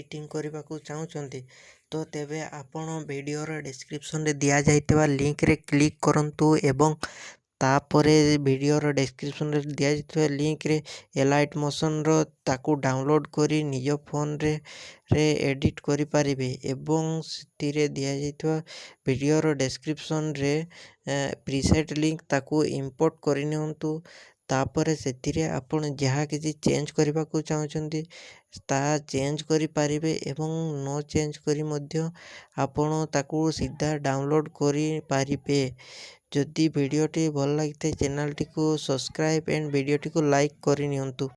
Editing କରିବାକୁ ଚାହୁଁଛନ୍ତି ତ ତେବେ ଆପଣ ଭିଡ଼ିଓର ଡେସ୍କ୍ରିପ୍ସନରେ ଦିଆଯାଇଥିବା ଲିଙ୍କରେ କ୍ଲିକ୍ କରନ୍ତୁ ଏବଂ ତାପରେ ଭିଡ଼ିଓର ଡେସ୍କ୍ରିପ୍ସନରେ ଦିଆଯାଇଥିବା ଲିଙ୍କରେ ଏଲାଇଟ୍ ମୋସନ୍ର ତାକୁ ଡାଉନଲୋଡ଼୍ କରି ନିଜ ଫୋନରେ ଏଡ଼ିଟ୍ କରିପାରିବେ ଏବଂ ସେଥିରେ ଦିଆଯାଇଥିବା ଭିଡ଼ିଓର ଡେସ୍କ୍ରିପ୍ସନରେ ପ୍ରିସେଟ୍ ଲିଙ୍କ ତାକୁ ଇମ୍ପୋର୍ଟ କରିନିଅନ୍ତୁ। ତାପରେ ସେଥିରେ ଆପଣ ଯାହା କିଛି ଚେଞ୍ଜ କରିବାକୁ ଚାହୁଁଛନ୍ତି ତାହା ଚେଞ୍ଜ କରିପାରିବେ ଏବଂ ନ ଚେଞ୍ଜ କରି ମଧ୍ୟ ଆପଣ ତାକୁ ସିଧା ଡାଉନଲୋଡ଼୍ କରିପାରିବେ। ଯଦି ଭିଡ଼ିଓଟି ଭଲ ଲାଗିଥାଏ ଚ୍ୟାନେଲଟିକୁ ସବସ୍କ୍ରାଇବ୍ ଏଣ୍ଡ ଭିଡ଼ିଓଟିକୁ ଲାଇକ୍ କରିନିଅନ୍ତୁ।